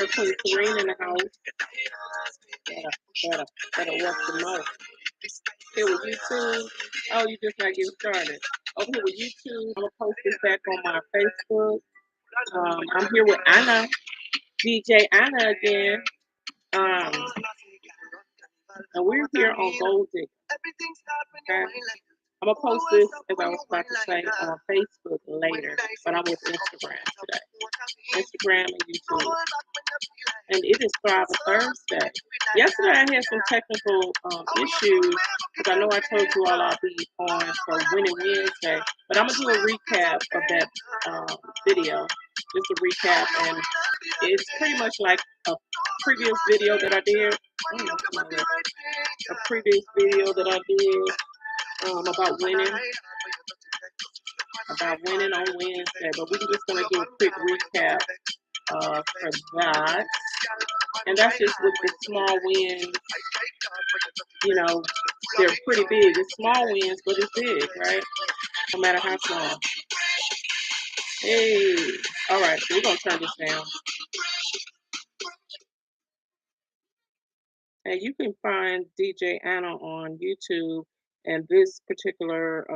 Queen Serene in the house. Better, better watch the mouth. Here with YouTube. Oh, you just not getting started. Over here with YouTube. I'm gonna post this back on my Facebook. I'm here with Anna, DJ Anna again. And we're here on Gold Digger. Okay? I'm gonna post this, as I was about to say, on Facebook later, but I'm with Instagram today. Instagram and YouTube. And it is Thrive Thursday. Yesterday I had some technical issues because I know I told you all I'll be on for Winning Wednesday, but I'm gonna do a recap of that video, just a recap, and it's pretty much like a previous video that I did. A previous video that I did about winning on Wednesday, but we're just gonna do a quick recap for that. And that's just with the small wins. You know, they're pretty big. It's small wins, but it's big, right? No matter how small. Hey, all right, so we're gonna turn this down. And you can find DJ Anna on YouTube, and this particular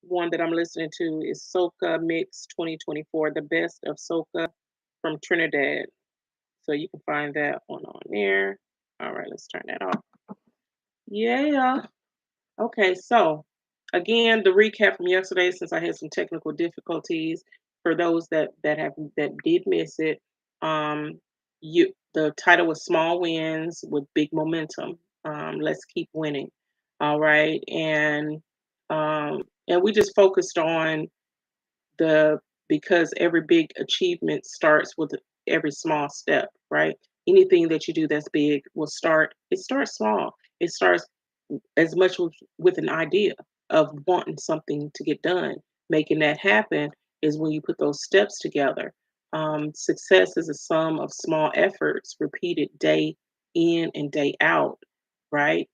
one that I'm listening to is Soca Mix 2024, the best of Soca from Trinidad. So you can find that one on there. All right, let's turn that off. Yeah. Okay, so again, the recap from yesterday, since I had some technical difficulties, for those that did miss it, um, the title was Small Wins with Big Momentum. Let's keep winning. All right, and we just focused on the because every big achievement starts with every small step, right? Anything that you do that's big it starts small. It starts as much with an idea of wanting something to get done. Making that happen is when you put those steps together. Success is a sum of small efforts repeated day in and day out, right?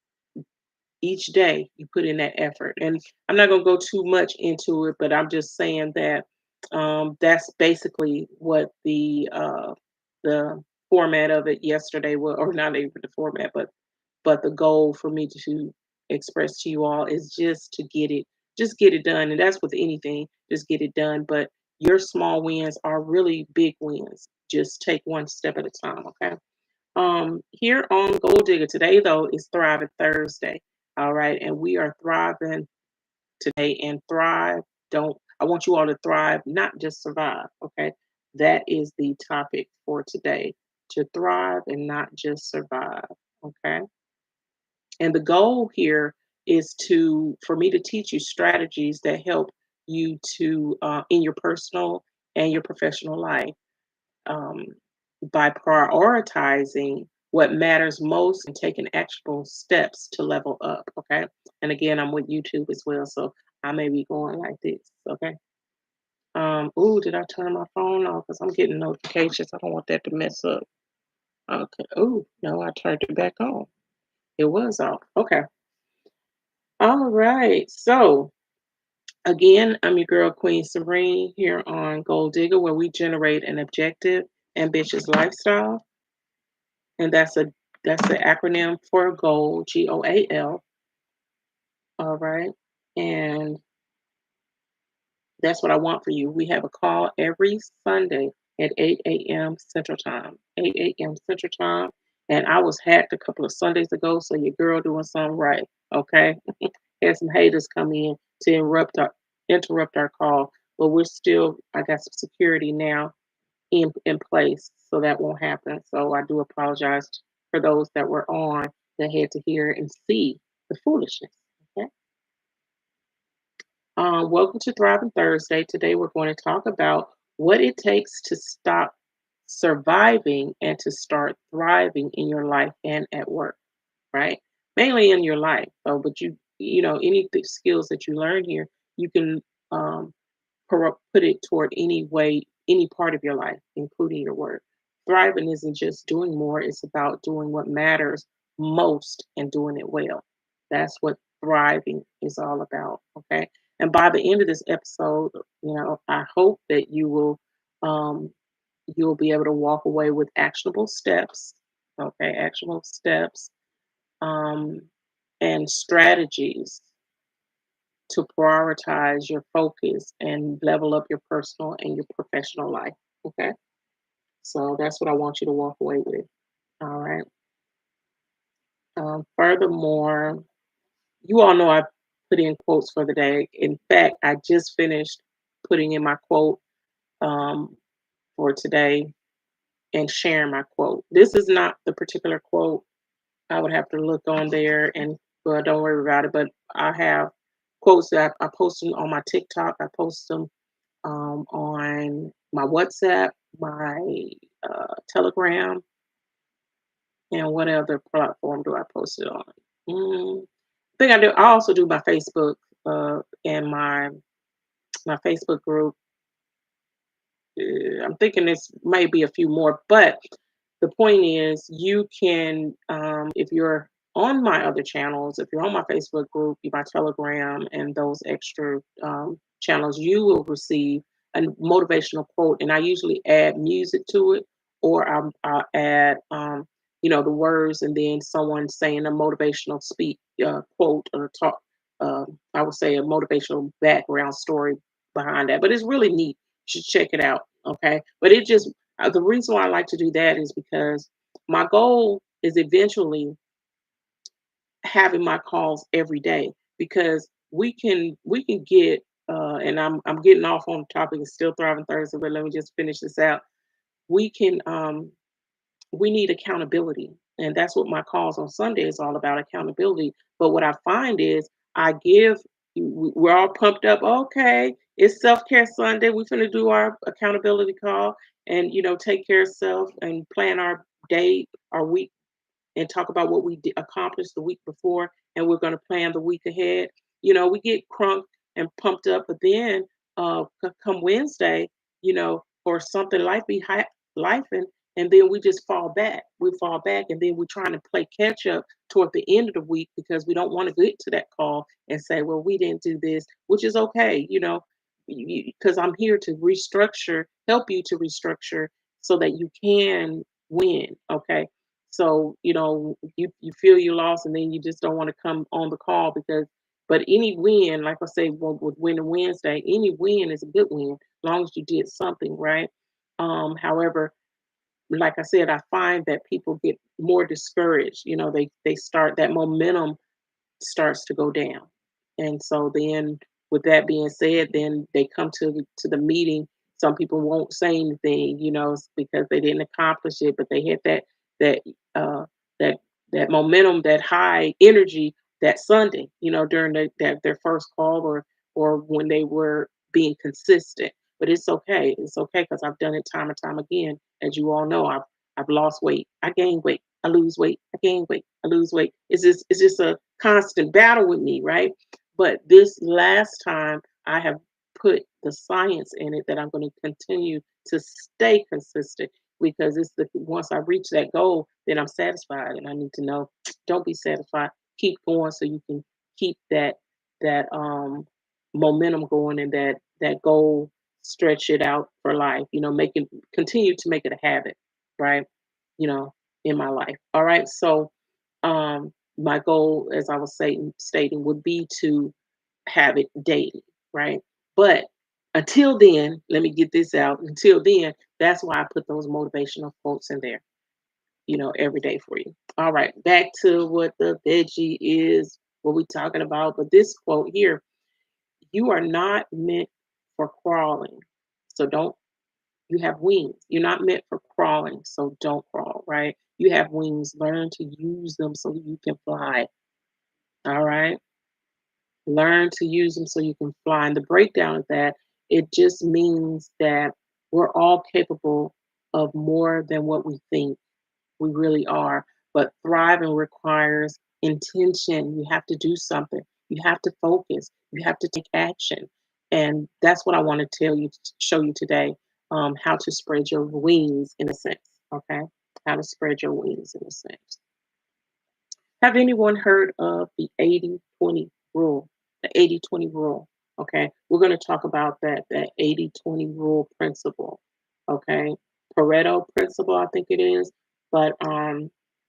Each day you put in that effort. And I'm not going to go too much into it, but I'm just saying that that's basically what the format of it yesterday was, or not even the format, but the goal for me to express to you all is just get it done. And that's with anything, just get it done. But your small wins are really big wins. Just take one step at a time, okay? Here on Gold Digger today, though, is Thriving Thursday. All right, and we are thriving today. And thrive, don't I want you all to thrive, not just survive. Okay, that is the topic for today: to thrive and not just survive. Okay, and the goal here is for me to teach you strategies that help you to in your personal and your professional life, um, by prioritizing what matters most and taking actionable steps to level up. Okay. And again, I'm with YouTube as well. So I may be going like this. Okay. Ooh, did I turn my phone off? Because I'm getting notifications. I don't want that to mess up. Okay. Ooh, no, I turned it back on. It was off. Okay. All right. So again, I'm your girl, Queen Serene, here on Gold Digger, where we generate an objective, ambitious lifestyle. And that's the acronym for GOAL, GOAL. All right. And that's what I want for you. We have a call every Sunday at 8 a.m. Central Time. 8 a.m. Central Time. And I was hacked a couple of Sundays ago, so your girl doing something right. Okay. Had some haters come in to interrupt our call. But I got some security now in place, so that won't happen. So I do apologize for those that were on that had to hear and see the foolishness. Okay. Welcome to Thriving Thursday. Today we're going to talk about what it takes to stop surviving and to start thriving in your life and at work. Right? Mainly in your life. So, but any skills that you learn here, you can um, put it toward any part of your life, including your work. Thriving isn't just doing more, it's about doing what matters most and doing it well. That's what thriving is all about. Okay. And by the end of this episode, I hope that you will um, You'll be able to walk away with actionable steps. Okay, actionable steps, um, and strategies to prioritize your focus and level up your personal and your professional life. Okay, so that's what I want you to walk away with. All right. Furthermore, you all know I put in quotes for the day. In fact, I just finished putting in my quote um, for today and sharing my quote. This is not the particular quote. I would have to look on there and, well, don't worry about it. But I have quotes that I post them on my TikTok. I post them on my WhatsApp, my Telegram, and what other platform do I post it on? Mm, I think I do. I also do my Facebook and my Facebook group. I'm thinking this may be a few more, but the point is, you can, if you're on my other channels, if you're on my Facebook group, my Telegram, and those extra channels, you will receive a motivational quote. And I usually add music to it, or I'll add, the words, and then someone saying a motivational speak quote or talk. I would say a motivational background story behind that, but it's really neat. You should check it out. Okay, but it just the reason why I like to do that is because my goal is eventually having my calls every day, because we can get and I'm getting off on the topic of still thriving Thursday, but let me just finish this out. We can we need accountability, and that's what my calls on Sunday is all about, accountability. But what I find is I give we're all pumped up. Okay, it's self-care Sunday. We're going to do our accountability call and take care of self and plan our day, our week, and talk about what we accomplished the week before, and we're going to plan the week ahead. We get crunk and pumped up, but then come Wednesday, or something life be life, and then we just fall back. We fall back, and then we're trying to play catch up toward the end of the week because we don't want to get to that call and say, "Well, we didn't do this," which is okay, because I'm here to restructure, help you to restructure so that you can win. Okay, so, you feel you lost, and then you just don't want to come on the call because, but any win, like I say, with Winning Wednesday, any win is a good win, as long as you did something, right? However, like I said, I find that people get more discouraged. They start that momentum starts to go down. And so then, with that being said, then they come to the meeting. Some people won't say anything, because they didn't accomplish it, but they hit that uh that that momentum, that high energy that Sunday, during their first call, or when they were being consistent. But it's okay. It's okay because I've done it time and time again. As you all know, I've lost weight, I gain weight, I lose weight, I gain weight, I lose weight. It's just a constant battle with me, right? But this last time, I have put the science in it that I'm going to continue to stay consistent, because it's the once I reach that goal, then I'm satisfied, and I need to know, don't be satisfied, keep going so you can keep that momentum going, and that goal, stretch it out for life. Make it continue to make it a habit, right? You know, in my life. All right, so my goal, as I was stating, would be to have it daily, right? But until then, let me get this out. Until then, that's why I put those motivational quotes in there, every day for you. All right, back to what the veggie is, what we're talking about. But this quote here: you are not meant for crawling. So don't You have wings. You're not meant for crawling, so don't crawl, right? You have wings. Learn to use them so you can fly. All right. Learn to use them so you can fly. And the breakdown of that, it just means that we're all capable of more than what we think we really are. But thriving requires intention. You have to do something. You have to focus. You have to take action. And that's what I want to tell you, show you today, how to spread your wings in a sense. Okay. How to spread your wings in a sense. Have anyone heard of the 80/20 rule? The 80/20 rule. Okay. We're going to talk about that 80/20 rule principle. Okay. Pareto principle, I think it is. But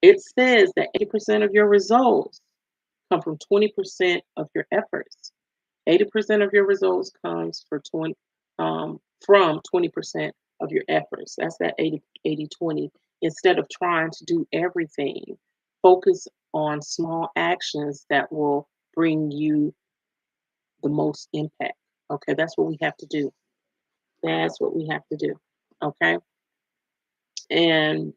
it says that 80% of your results come from 20% of your efforts. 80% of your results comes from 20% of your efforts. That's that 80/20. Instead of trying to do everything, focus on small actions that will bring you the most impact. Okay, that's what we have to do. That's what we have to do. Okay. And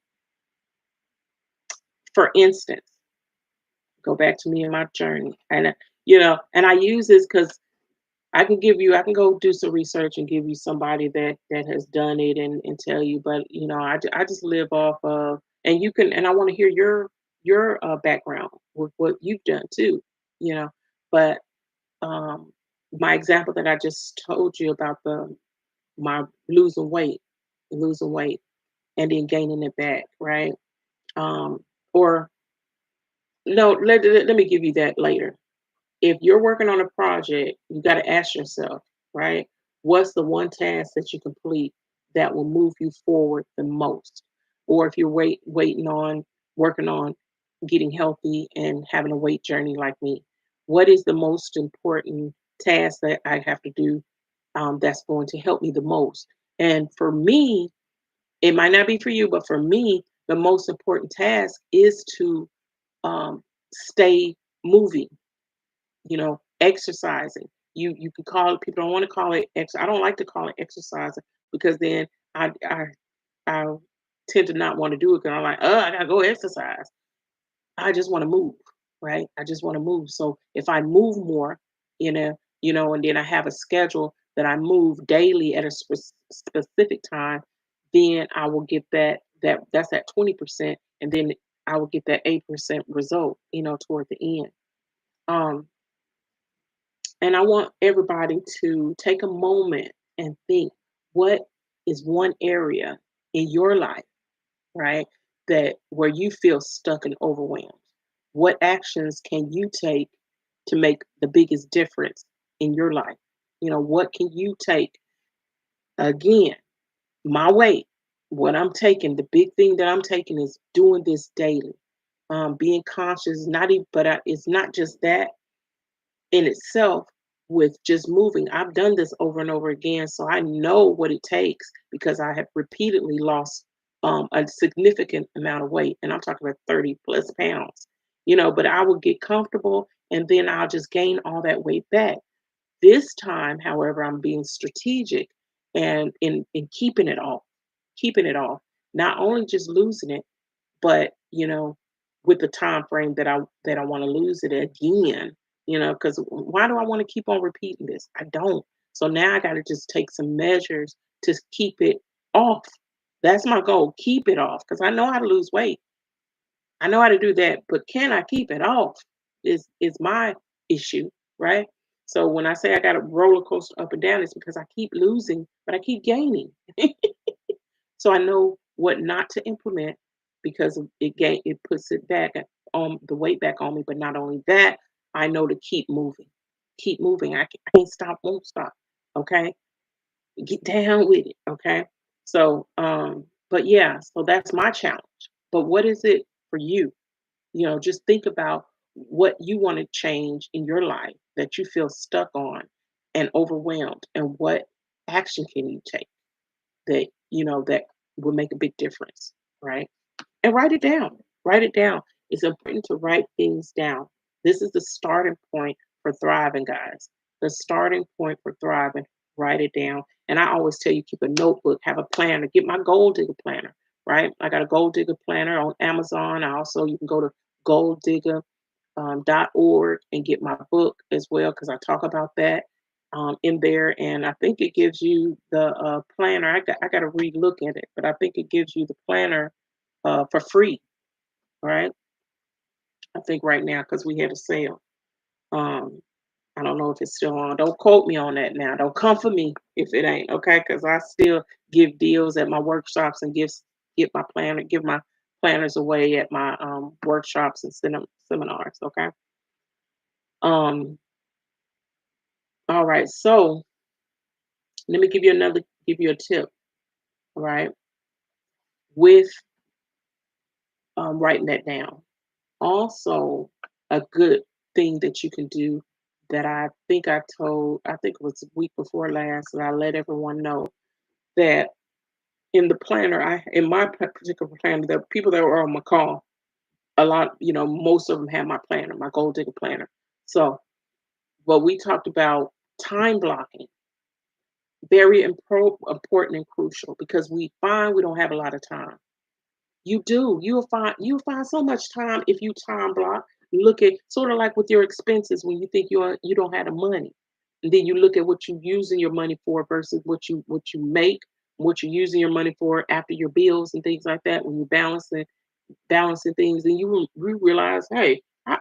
for instance, go back to me and my journey. And I use this because I can go do some research and give you somebody that has done it and tell you, but I just live off of, and you can, and I want to hear your background with what you've done too, you know. But um, my example that I just told you about my losing weight, and then gaining it back, right? Or no, let me give you that later. If you're working on a project, you got to ask yourself, right? What's the one task that you complete that will move you forward the most? Or if you're waiting on working on getting healthy and having a weight journey like me, what is the most important task that I have to do that's going to help me the most? And for me, it might not be for you, but for me, the most important task is to stay moving, exercising. You can call it, people don't want to call it I don't like to call it exercising because then I tend to not want to do it because I'm like, oh, I gotta go exercise. I just want to move, right? I just want to move. So if I move more, and then I have a schedule that I move daily at a specific time, then I will get that's that 20%, and then I will get that 8% result, toward the end. Um, and I want everybody to take a moment and think, what is one area in your life, right, that where you feel stuck and overwhelmed? What actions can you take to make the biggest difference in your life? What can you take? Again, my weight, what I'm taking, the big thing that I'm taking is doing this daily. Being conscious, not even, but it's not just that in itself with just moving. I've done this over and over again, so I know what it takes because I have repeatedly lost a significant amount of weight, and I'm talking about 30 plus pounds. But I will get comfortable, and then I'll just gain all that weight back. This time, however, I'm being strategic and in keeping it off, not only just losing it, but with the time frame that I want to lose it again, because why do I want to keep on repeating this? I don't. So now I got to just take some measures to keep it off. That's my goal. Keep it off because I know how to lose weight. I know how to do that, but can I keep it off? Is my issue, right? So when I say I got a roller coaster up and down, it's because I keep losing, but I keep gaining. So I know what not to implement because it puts it back on the weight back on me. But not only that, I know to keep moving. I can't stop, won't stop. Okay, get down with it. Okay, so but yeah, so that's my challenge. But what is it for you? Just think about what you want to change in your life that you feel stuck on and overwhelmed, and what action can you take that will make a big difference, right? And write it down. Write it down. It's important to write things down. This is the starting point for thriving, guys. The starting point for thriving. Write it down. And I always tell you, keep a notebook, have a planner, get my gold digger planner, right? I got a gold digger planner on Amazon. I also, you can go to golddigger.org and get my book as well, because I talk about that in there. And I think it gives you the planner. I got to relook at it, but I think it gives you the planner for free, right? I think right now because we had a sale. Um, I don't know if it's still on. Don't quote me on that now. Don't come for me if it ain't, okay? Because I still give deals at my workshops and give my planners away at my workshops and seminars. Okay. Um. All right. So let me give you a tip. All right. with writing that down. Also, a good thing that you can do that I think it was the week before last, and I let everyone know that in the planner, in my particular planner, the people that were on my call, a lot, most of them had my planner, my gold digger planner. So, what we talked about time blocking, very important and crucial because we find we don't have a lot of time. You do. You'll find so much time if you time block. Look at sort of like with your expenses when you think you don't have the money. And then you look at what you're using your money for versus what you make, what you're using your money for after your bills and things like that. When you're balancing things, then you realize, hey, I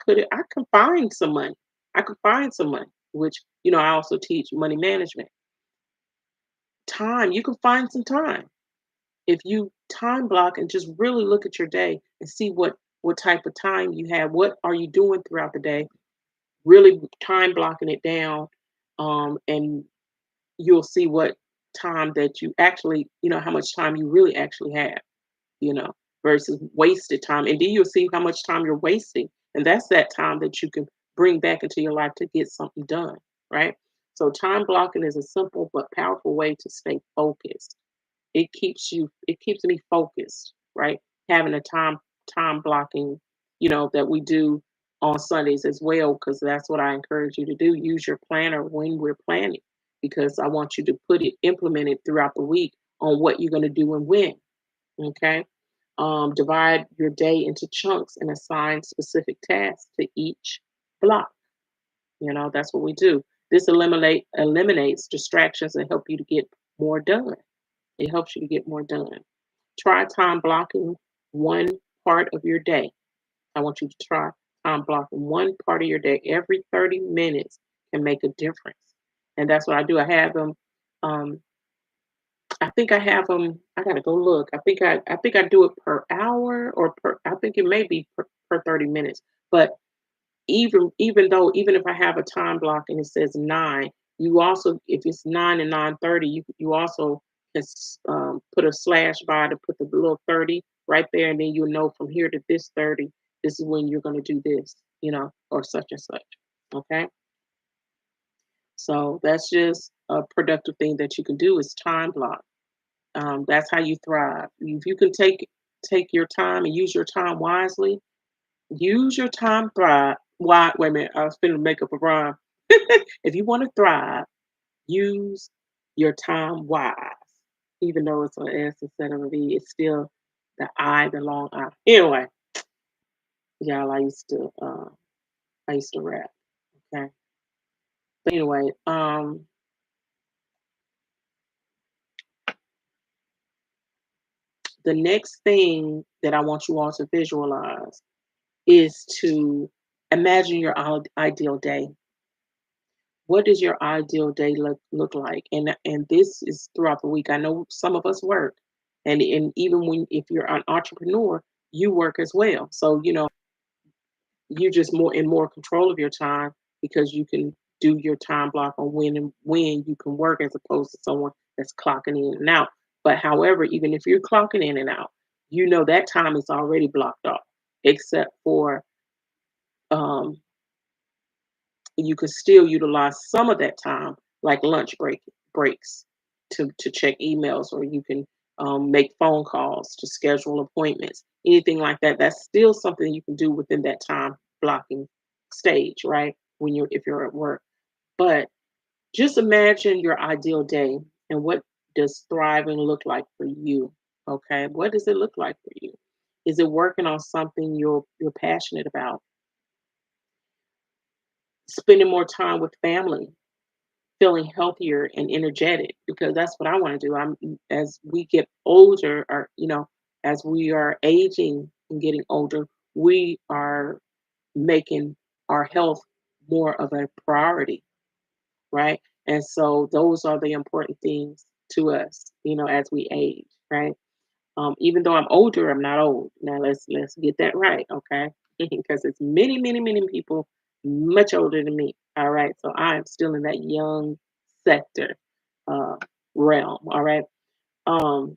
could find some money. I could find some money, which I also teach money management. Time, you can find some time if you time block and just really look at your day and see what type of time you have, what are you doing throughout the day, really time blocking it down, and you'll see what time that you actually, how much time you really actually have, you know versus wasted time, and then you'll see how much time you're wasting, and that's that time that you can bring back into your life to get something done, right? So time blocking is a simple but powerful way to stay focused. It keeps me focused, right? Having a time blocking, that we do on Sundays as well, because that's what I encourage you to do. Use your planner when we're planning, because I want you to implement it throughout the week on what you're going to do and when. Okay. Divide your day into chunks and assign specific tasks to each block. That's what we do. This eliminates distractions and help you to get more done. It helps you to get more done. Try time blocking one part of your day. I want you to try time blocking one part of your day. Every 30 minutes can make a difference. And that's what I do. Um, I think I have them. I gotta go look. I think I do it per hour or I think it may be per 30 minutes. But even if I have a time block and it says 9, you also, if it's 9 and 9:30, you also can put a slash by to put the little 30 right there, and then you'll know from here to this 30, this is when you're going to do this, or such and such. Okay, so that's just a productive thing that you can do is time block. That's how you thrive. If you can take your time and use your time wisely, use your time thrive. Why? Wait a minute. I was finna make up a rhyme. If you want to thrive, use your time wise. Even though it's an S instead of a V, it's still the long I. Anyway, y'all, I used to rap. Okay. But anyway, the next thing that I want you all to visualize is to imagine your ideal day. What does your ideal day look like? And this is throughout the week. I know some of us work, and even when if you're an entrepreneur, you work as well. So you're just more in more control of your time because you can do your time block on when you can work as opposed to someone that's clocking in and out. But however, even if you're clocking in and out, that time is already blocked off, except for um, you could still utilize some of that time, like breaks, to check emails, or you can make phone calls to schedule appointments, anything like that. That's still something you can do within that time blocking stage, right? When you're if you're at work, but just imagine your ideal day and what does thriving look like for you? Okay, what does it look like for you? Is it working on something you're passionate about? Spending more time with family, feeling healthier and energetic, because that's what I want to do. As we get older, or as we are aging and getting older, we are making our health more of a priority, right? And so those are the important things to us, as we age, right? Even though I'm older, I'm not old. Now let's get that right, okay? Because it's many, many, many people much older than me. All right, so I am still in that young sector uh, realm. All right. Um,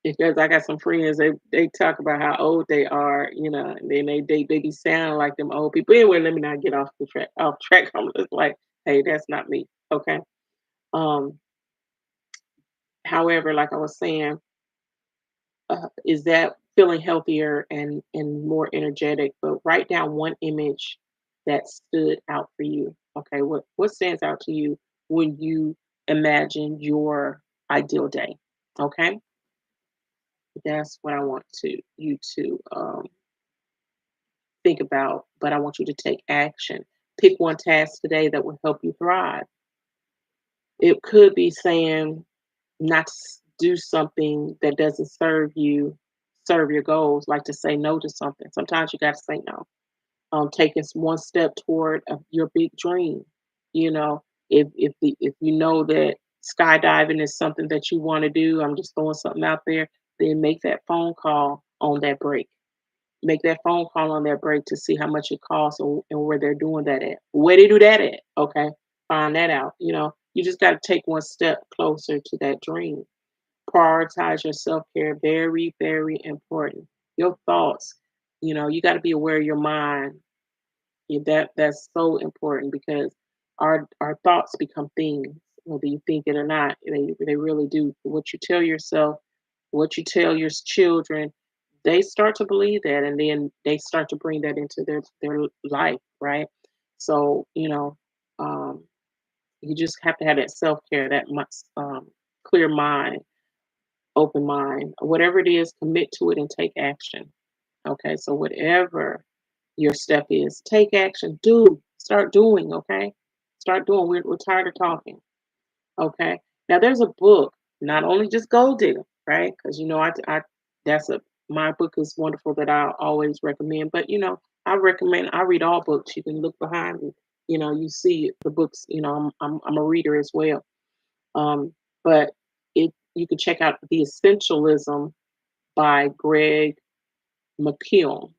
Because I got some friends, they talk about how old they are, and then they be sounding like them old people. Anyway, let me not get off track. I'm just like, hey, that's not me. Okay. Um, However, like I was saying, is that feeling healthier and more energetic. But write down one image that stood out for you. Okay, what stands out to you when you imagine your ideal day? Okay, that's what I want to you to think about. But I want you to take action. Pick one task today that will help you thrive. It could be saying not to do something that doesn't serve your goals, like to say no to something. Sometimes you got to say no. Taking one step toward your big dream. You know, if you know that skydiving is something that you want to do, I'm just throwing something out there. Then make that phone call on that break. Make that phone call on that break to see how much it costs and where they're doing that at. Where they do that at? Okay, find that out. You just got to take one step closer to that dream. Prioritize your self-care. Very, very important. Your thoughts, you got to be aware of your mind. That's so important because our thoughts become things, whether you think it or not. They really do. What you tell yourself, what you tell your children, they start to believe that, and then they start to bring that into their life, right? So um, you just have to have that self-care, that much clear mind, open mind, whatever it is, commit to it and take action. Okay, so whatever your step is, take action, start doing, okay? Start doing. We're tired of talking, okay? Now, there's a book, not only just Gold Digger, right? Because, that's my book is wonderful that I always recommend, but, I read all books. You can look behind me, you see the books, I'm a reader as well. Um, but you can check out The Essentialism by Greg McKeown,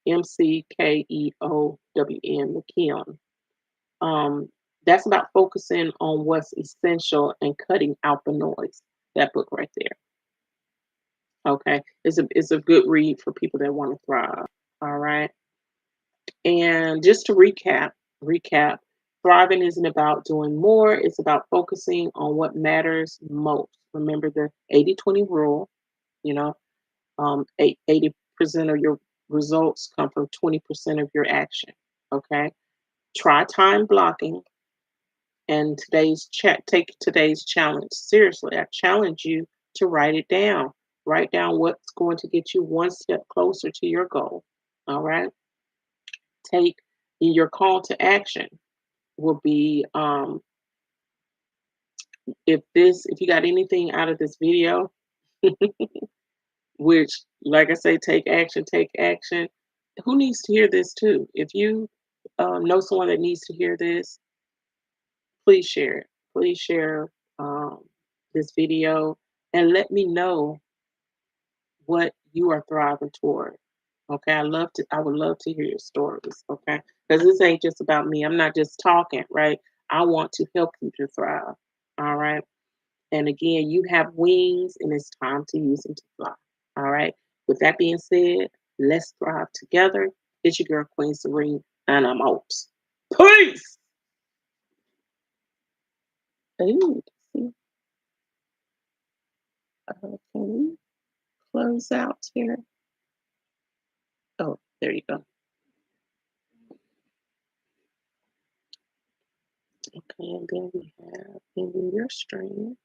McKeown. Um, that's about focusing on what's essential and cutting out the noise. That book right there. Okay, it's a good read for people that want to thrive. All right, and just to recap, thriving isn't about doing more. It's about focusing on what matters most. Remember the 80/20 rule. You know, 80% of your results come from 20% of your action. Okay. Try time blocking and take today's challenge seriously. I challenge you to write it down. Write down what's going to get you one step closer to your goal. All right. Take your call to action will be if you got anything out of this video, which, like I say, take action. Who needs to hear this too? If you know someone that needs to hear this, please share it. Please share um, this video and let me know what you are thriving toward. Okay, I would love to hear your stories. Okay, because this ain't just about me. I'm not just talking, right? I want to help you to thrive. All right. And again, you have wings and it's time to use them to fly. All right. With that being said, let's thrive together. It's your girl, Queen Serene, and I'm out. Peace. Ooh, see, can we close out here? Oh, there you go. Okay, and then we have in your stream.